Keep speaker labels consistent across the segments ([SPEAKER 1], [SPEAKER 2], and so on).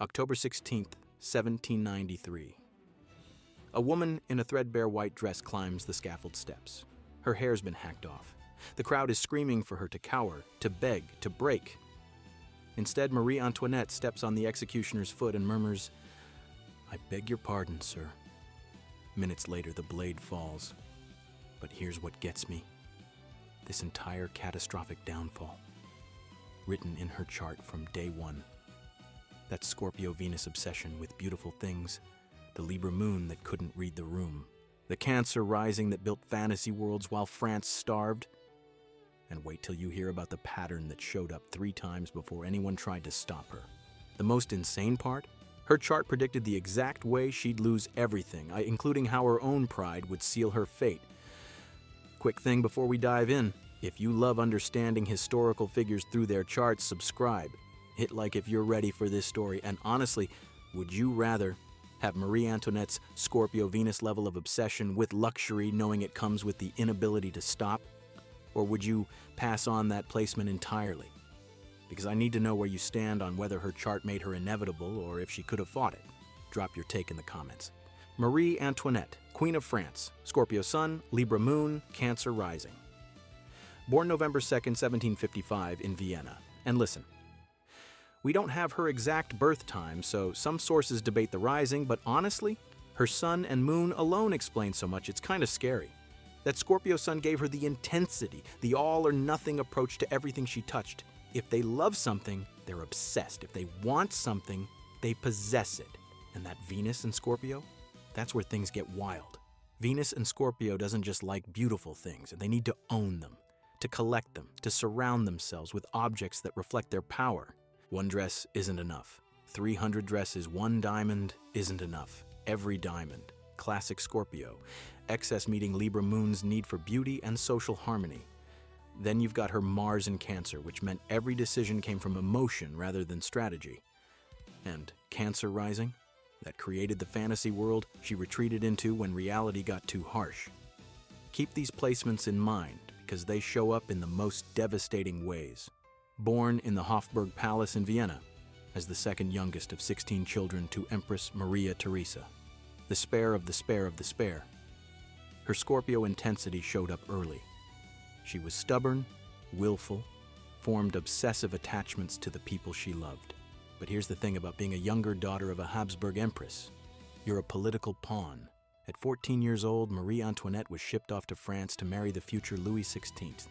[SPEAKER 1] October 16th, 1793. A woman in a threadbare white dress climbs the scaffold steps. Her hair's been hacked off. The crowd is screaming for her to cower, to beg, to break. Instead, Marie Antoinette steps on the executioner's foot and murmurs, "I beg your pardon, sir." Minutes later, the blade falls. But here's what gets me. This entire catastrophic downfall, written in her chart from day one. That Scorpio-Venus obsession with beautiful things, the Libra moon that couldn't read the room, the Cancer rising that built fantasy worlds while France starved. And wait till you hear about the pattern that showed up 3 times before anyone tried to stop her. The most insane part? Her chart predicted the exact way she'd lose everything, including how her own pride would seal her fate. Quick thing before we dive in, if you love understanding historical figures through their charts, subscribe. Hit like if you're ready for this story, and honestly, would you rather have Marie Antoinette's Scorpio-Venus level of obsession with luxury knowing it comes with the inability to stop? Or would you pass on that placement entirely? Because I need to know where you stand on whether her chart made her inevitable or if she could have fought it. Drop your take in the comments. Marie Antoinette, Queen of France, Scorpio Sun, Libra Moon, Cancer Rising. Born November 2nd, 1755 in Vienna. And listen, we don't have her exact birth time, so some sources debate the rising, but honestly, her sun and moon alone explain so much it's kind of scary. That Scorpio sun gave her the intensity, the all-or-nothing approach to everything she touched. If they love something, they're obsessed. If they want something, they possess it. And that Venus in Scorpio? That's where things get wild. Venus in Scorpio doesn't just like beautiful things, and they need to own them, to collect them, to surround themselves with objects that reflect their power. One dress isn't enough. 300 dresses, 1 diamond isn't enough. Every diamond. Classic Scorpio. Excess meeting Libra moon's need for beauty and social harmony. Then you've got her Mars in Cancer, which meant every decision came from emotion rather than strategy. And Cancer rising? That created the fantasy world she retreated into when reality got too harsh. Keep these placements in mind because they show up in the most devastating ways. Born in the Hofburg Palace in Vienna, as the second youngest of 16 children to Empress Maria Theresa. The spare of the spare of the spare. Her Scorpio intensity showed up early. She was stubborn, willful, formed obsessive attachments to the people she loved. But here's the thing about being a younger daughter of a Habsburg empress. You're a political pawn. At 14 years old, Marie Antoinette was shipped off to France to marry the future Louis XVI.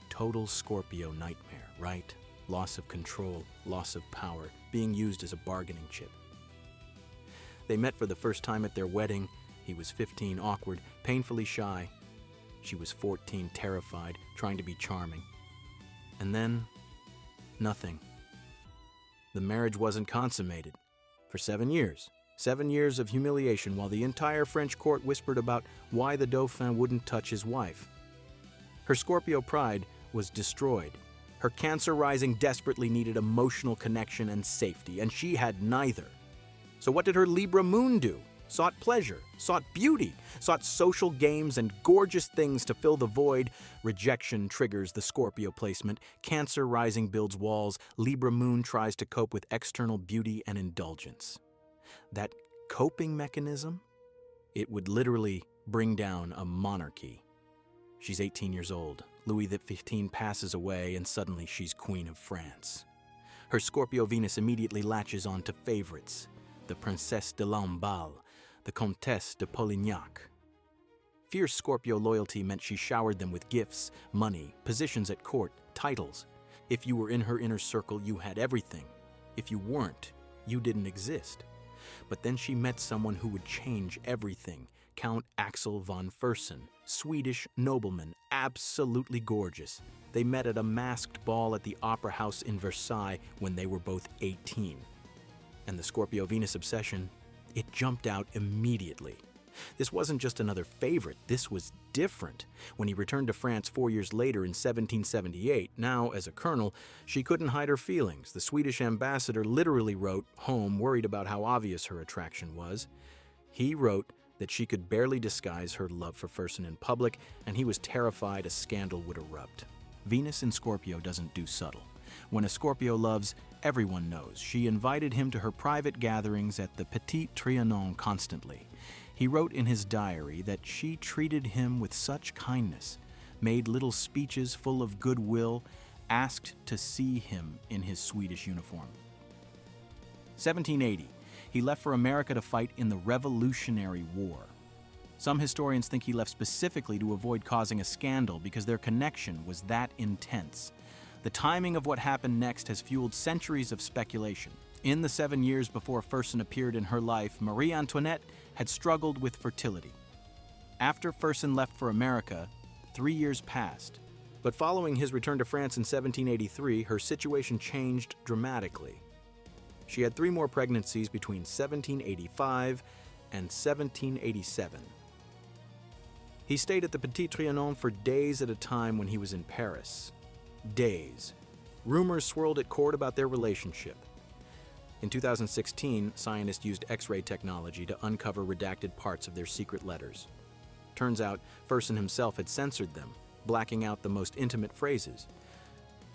[SPEAKER 1] Total Scorpio nightmare, right? Loss of control, loss of power, being used as a bargaining chip. They met for the first time at their wedding. He was 15, awkward, painfully shy. She was 14, terrified, trying to be charming. And then, nothing. The marriage wasn't consummated. For 7 years. 7 years of humiliation while the entire French court whispered about why the Dauphin wouldn't touch his wife. Her Scorpio pride was destroyed. Her Cancer rising desperately needed emotional connection and safety, and she had neither. So what did her Libra moon do? Sought pleasure, sought beauty, sought social games and gorgeous things to fill the void. Rejection triggers the Scorpio placement. Cancer rising builds walls. Libra moon tries to cope with external beauty and indulgence. That coping mechanism? It would literally bring down a monarchy. She's 18 years old. Louis XV passes away, and suddenly she's Queen of France. Her Scorpio Venus immediately latches on to favorites. The Princesse de Lamballe, the Comtesse de Polignac. Fierce Scorpio loyalty meant she showered them with gifts, money, positions at court, titles. If you were in her inner circle, you had everything. If you weren't, you didn't exist. But then she met someone who would change everything. Count Axel von Fersen, Swedish nobleman, absolutely gorgeous. They met at a masked ball at the Opera House in Versailles when they were both 18. And the Scorpio-Venus obsession, it jumped out immediately. This wasn't just another favorite, this was different. When he returned to France 4 years later in 1778, now as a colonel, she couldn't hide her feelings. The Swedish ambassador literally wrote home, worried about how obvious her attraction was. He wrote that she could barely disguise her love for Fersen in public, and he was terrified a scandal would erupt. Venus in Scorpio doesn't do subtle. When a Scorpio loves, everyone knows. She invited him to her private gatherings at the Petit Trianon constantly. He wrote in his diary that she treated him with such kindness, made little speeches full of goodwill, asked to see him in his Swedish uniform. 1780, he left for America to fight in the Revolutionary War. Some historians think he left specifically to avoid causing a scandal because their connection was that intense. The timing of what happened next has fueled centuries of speculation. In the 7 years before Fersen appeared in her life, Marie Antoinette had struggled with fertility. After Fersen left for America, 3 years passed. But following his return to France in 1783, her situation changed dramatically. She had 3 more pregnancies between 1785 and 1787. He stayed at the Petit Trianon for days at a time when he was in Paris. Days. Rumors swirled at court about their relationship. In 2016, scientists used X-ray technology to uncover redacted parts of their secret letters. Turns out, Fersen himself had censored them, blacking out the most intimate phrases.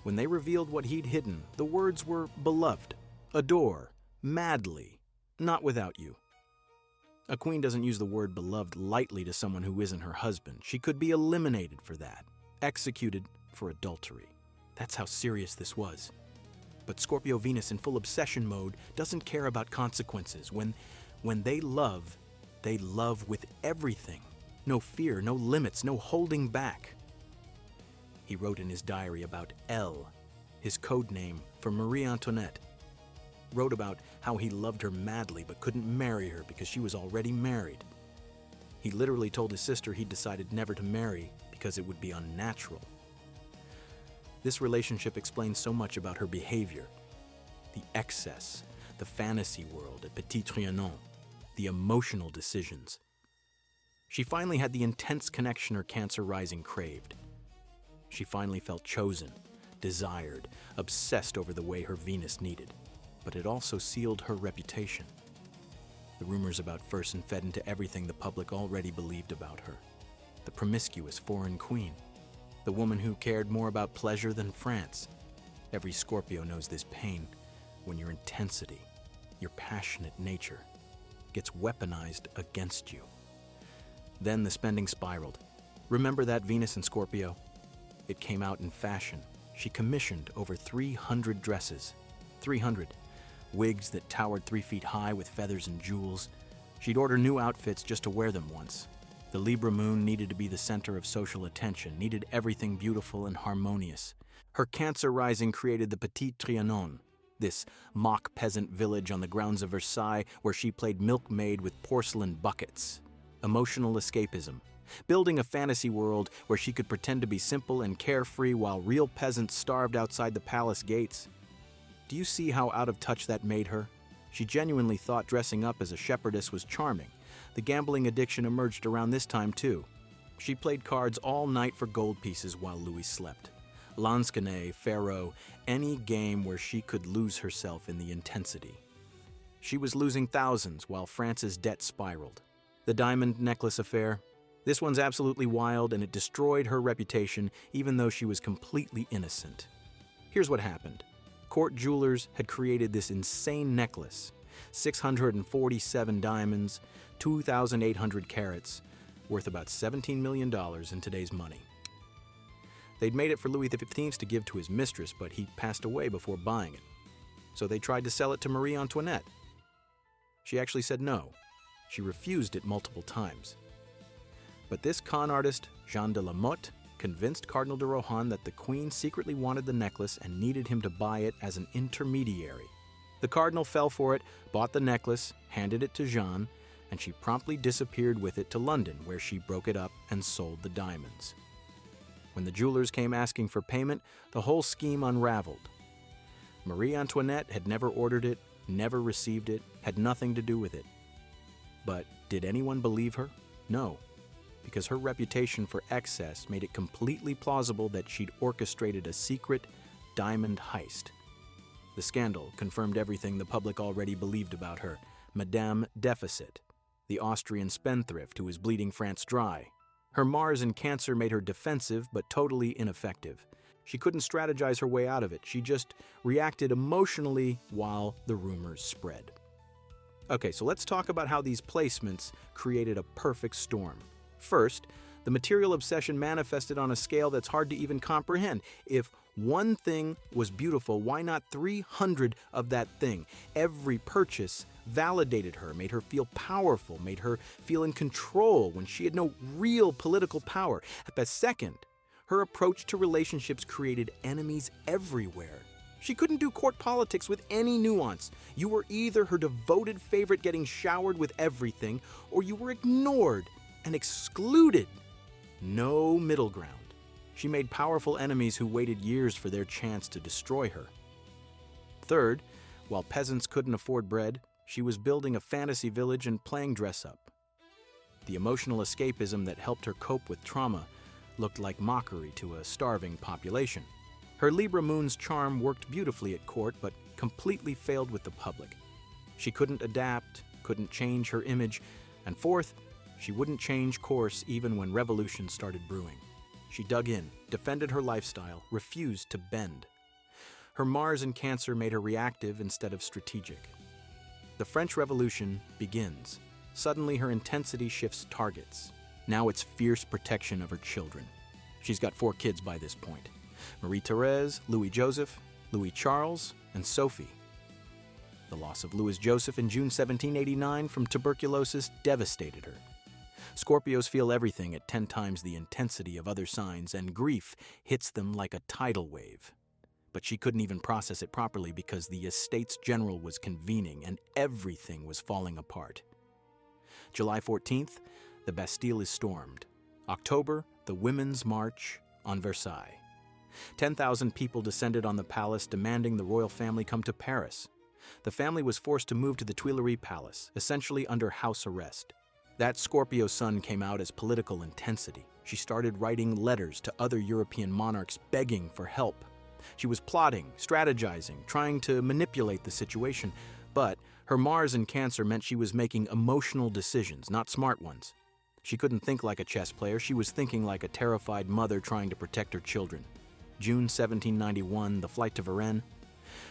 [SPEAKER 1] When they revealed what he'd hidden, the words were beloved, adore, madly, not without you. A queen doesn't use the word beloved lightly to someone who isn't her husband. She could be eliminated for that, executed for adultery. That's how serious this was. But Scorpio Venus in full obsession mode doesn't care about consequences. When they love with everything. No fear, no limits, no holding back. He wrote in his diary about Elle, his code name for Marie Antoinette. Wrote about how he loved her madly but couldn't marry her because she was already married. He literally told his sister he'd decided never to marry because it would be unnatural. This relationship explains so much about her behavior. The excess, the fantasy world at Petit Trianon, the emotional decisions. She finally had the intense connection her Cancer rising craved. She finally felt chosen, desired, obsessed over the way her Venus needed. But it also sealed her reputation. The rumors about Fersen fed into everything the public already believed about her. The promiscuous foreign queen. The woman who cared more about pleasure than France. Every Scorpio knows this pain when your intensity, your passionate nature, gets weaponized against you. Then the spending spiraled. Remember that Venus in Scorpio? It came out in fashion. She commissioned over 300 dresses. 300. Wigs that towered 3 feet high with feathers and jewels. She'd order new outfits just to wear them once. The Libra moon needed to be the center of social attention, needed everything beautiful and harmonious. Her Cancer rising created the Petit Trianon, this mock peasant village on the grounds of Versailles where she played milkmaid with porcelain buckets. Emotional escapism. Building a fantasy world where she could pretend to be simple and carefree while real peasants starved outside the palace gates. Do you see how out of touch that made her? She genuinely thought dressing up as a shepherdess was charming. The gambling addiction emerged around this time too. She played cards all night for gold pieces while Louis slept. Lansquenet, Pharaoh, any game where she could lose herself in the intensity. She was losing thousands while France's debt spiraled. The diamond necklace affair? This one's absolutely wild and it destroyed her reputation even though she was completely innocent. Here's what happened. Court jewelers had created this insane necklace, 647 diamonds, 2,800 carats, worth about $17 million in today's money. They'd made it for Louis XV to give to his mistress, but he passed away before buying it. So they tried to sell it to Marie Antoinette. She actually said no. She refused it multiple times. But this con artist, Jean de la Motte, convinced Cardinal de Rohan that the Queen secretly wanted the necklace and needed him to buy it as an intermediary. The Cardinal fell for it, bought the necklace, handed it to Jean, and she promptly disappeared with it to London, where she broke it up and sold the diamonds. When the jewelers came asking for payment, the whole scheme unraveled. Marie Antoinette had never ordered it, never received it, had nothing to do with it. But did anyone believe her? No. Because her reputation for excess made it completely plausible that she'd orchestrated a secret diamond heist. The scandal confirmed everything the public already believed about her. Madame Deficit, the Austrian spendthrift who was bleeding France dry. Her Mars in Cancer made her defensive but totally ineffective. She couldn't strategize her way out of it. She just reacted emotionally while the rumors spread. Okay, so let's talk about how these placements created a perfect storm. First, the material obsession manifested on a scale that's hard to even comprehend. If one thing was beautiful, why not 300 of that thing? Every purchase validated her, made her feel powerful, made her feel in control when she had no real political power. But second, her approach to relationships created enemies everywhere. She couldn't do court politics with any nuance. You were either her devoted favorite getting showered with everything, or you were ignored and excluded. No middle ground. She made powerful enemies who waited years for their chance to destroy her. Third, while peasants couldn't afford bread, she was building a fantasy village and playing dress-up. The emotional escapism that helped her cope with trauma looked like mockery to a starving population. Her Libra moon's charm worked beautifully at court, but completely failed with the public. She couldn't adapt, couldn't change her image, and fourth, she wouldn't change course even when revolution started brewing. She dug in, defended her lifestyle, refused to bend. Her Mars in Cancer made her reactive instead of strategic. The French Revolution begins. Suddenly her intensity shifts targets. Now it's fierce protection of her children. She's got 4 kids by this point: Marie-Thérèse, Louis-Joseph, Louis-Charles, and Sophie. The loss of Louis-Joseph in June 1789 from tuberculosis devastated her. Scorpios feel everything at 10 times the intensity of other signs, and grief hits them like a tidal wave. But she couldn't even process it properly because the Estates General was convening and everything was falling apart. July 14th, the Bastille is stormed. October, the Women's March on Versailles. 10,000 people descended on the palace demanding the royal family come to Paris. The family was forced to move to the Tuileries Palace, essentially under house arrest. That Scorpio sun came out as political intensity. She started writing letters to other European monarchs begging for help. She was plotting, strategizing, trying to manipulate the situation, but her Mars in Cancer meant she was making emotional decisions, not smart ones. She couldn't think like a chess player. She was thinking like a terrified mother trying to protect her children. June 1791, the flight to Varennes.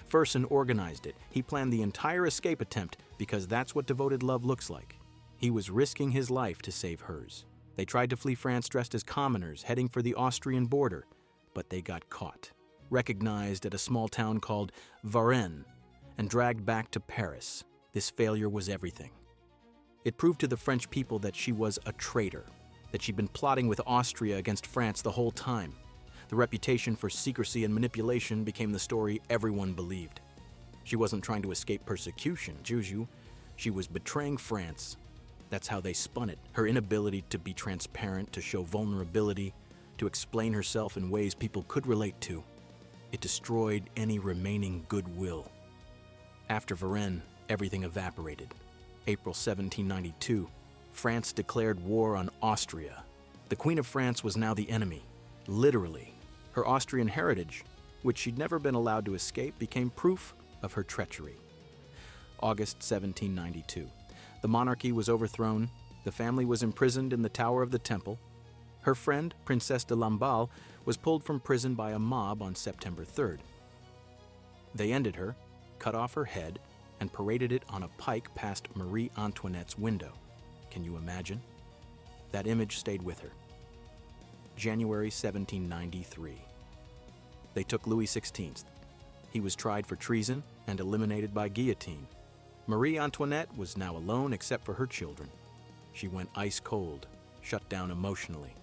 [SPEAKER 1] Fersen organized it. He planned the entire escape attempt because that's what devoted love looks like. He was risking his life to save hers. They tried to flee France dressed as commoners, heading for the Austrian border, but they got caught, recognized at a small town called Varennes, and dragged back to Paris. This failure was everything. It proved to the French people that she was a traitor, that she'd been plotting with Austria against France the whole time. The reputation for secrecy and manipulation became the story everyone believed. She wasn't trying to escape persecution, Juju. She was betraying France. That's how they spun it. Her inability to be transparent, to show vulnerability, to explain herself in ways people could relate to. It destroyed any remaining goodwill. After Varennes, everything evaporated. April 1792, France declared war on Austria. The Queen of France was now the enemy, literally. Her Austrian heritage, which she'd never been allowed to escape, became proof of her treachery. August 1792. The monarchy was overthrown. The family was imprisoned in the Tower of the Temple. Her friend, Princess de Lamballe, was pulled from prison by a mob on September 3rd. They ended her, cut off her head, and paraded it on a pike past Marie Antoinette's window. Can you imagine? That image stayed with her. January 1793. They took Louis XVI. He was tried for treason and eliminated by guillotine. Marie Antoinette was now alone except for her children. She went ice cold, shut down emotionally,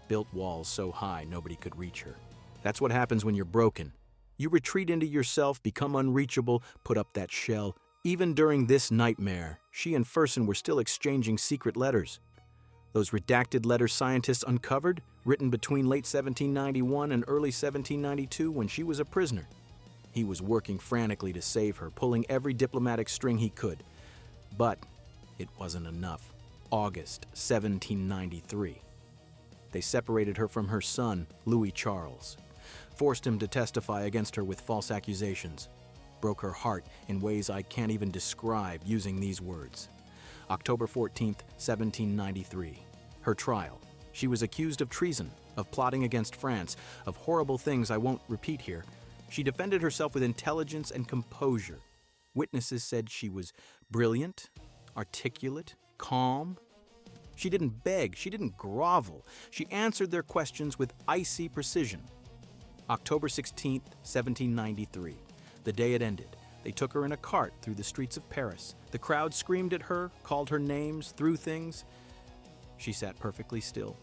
[SPEAKER 1] built walls so high nobody could reach her. That's what happens when you're broken. You retreat into yourself, become unreachable, put up that shell. Even during this nightmare, she and Fersen were still exchanging secret letters. Those redacted letters scientists uncovered, written between late 1791 and early 1792 when she was a prisoner. He was working frantically to save her, pulling every diplomatic string he could. But it wasn't enough. August 1793. They separated her from her son, Louis Charles, forced him to testify against her with false accusations, broke her heart in ways I can't even describe using these words. October 14th, 1793. Her trial. She was accused of treason, of plotting against France, of horrible things I won't repeat here. She defended herself with intelligence and composure. Witnesses said she was brilliant, articulate, calm. She didn't beg, she didn't grovel. She answered their questions with icy precision. October 16th, 1793, the day it ended. They took her in a cart through the streets of Paris. The crowd screamed at her, called her names, threw things. She sat perfectly still.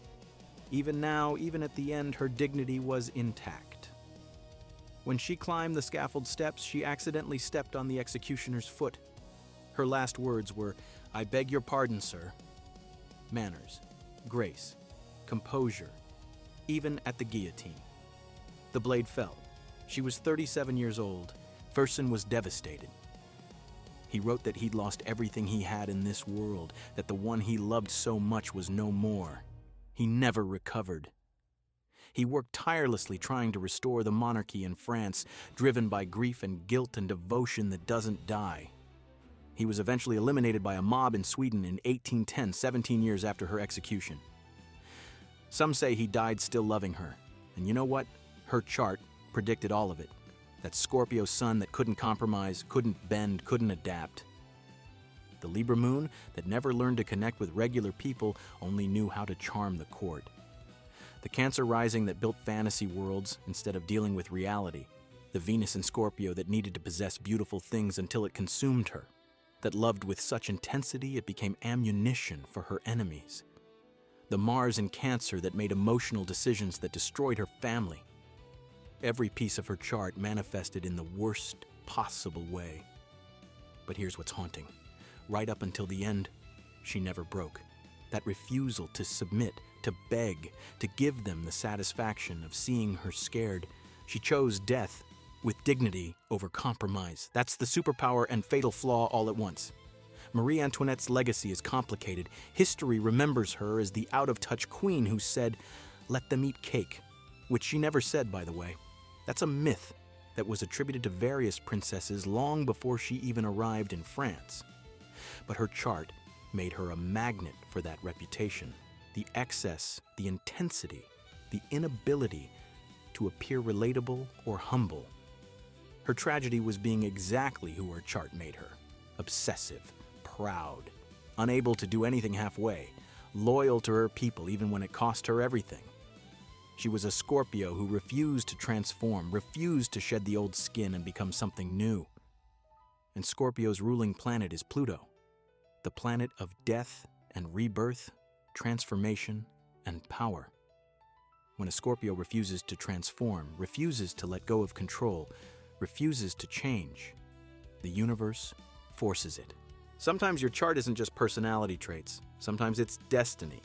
[SPEAKER 1] Even now, even at the end, her dignity was intact. When she climbed the scaffold steps, she accidentally stepped on the executioner's foot. Her last words were, "I beg your pardon, sir." Manners, grace, composure, even at the guillotine. The blade fell. She was 37 years old. Fersen was devastated. He wrote that he'd lost everything he had in this world, that the one he loved so much was no more. He never recovered. He worked tirelessly trying to restore the monarchy in France, driven by grief and guilt and devotion that doesn't die. He was eventually eliminated by a mob in Sweden in 1810, 17 years after her execution. Some say he died still loving her. And you know what? Her chart predicted all of it. That Scorpio sun that couldn't compromise, couldn't bend, couldn't adapt. The Libra moon that never learned to connect with regular people, only knew how to charm the court. The Cancer rising that built fantasy worlds instead of dealing with reality. The Venus in Scorpio that needed to possess beautiful things until it consumed her. That loved with such intensity it became ammunition for her enemies. The Mars in Cancer that made emotional decisions that destroyed her family. Every piece of her chart manifested in the worst possible way. But here's what's haunting. Right up until the end, she never broke. That refusal to submit, to beg, to give them the satisfaction of seeing her scared. She chose death with dignity over compromise. That's the superpower and fatal flaw all at once. Marie Antoinette's legacy is complicated. History remembers her as the out-of-touch queen who said, "Let them eat cake," which she never said, by the way. That's a myth that was attributed to various princesses long before she even arrived in France. But her chart made her a magnet for that reputation. The excess, the intensity, the inability to appear relatable or humble. Her tragedy was being exactly who her chart made her. Obsessive, proud, unable to do anything halfway, loyal to her people even when it cost her everything. She was a Scorpio who refused to transform, refused to shed the old skin and become something new. And Scorpio's ruling planet is Pluto, the planet of death and rebirth, transformation and power. When a Scorpio refuses to transform, refuses to let go of control, refuses to change, the universe forces it. Sometimes your chart isn't just personality traits. Sometimes it's destiny.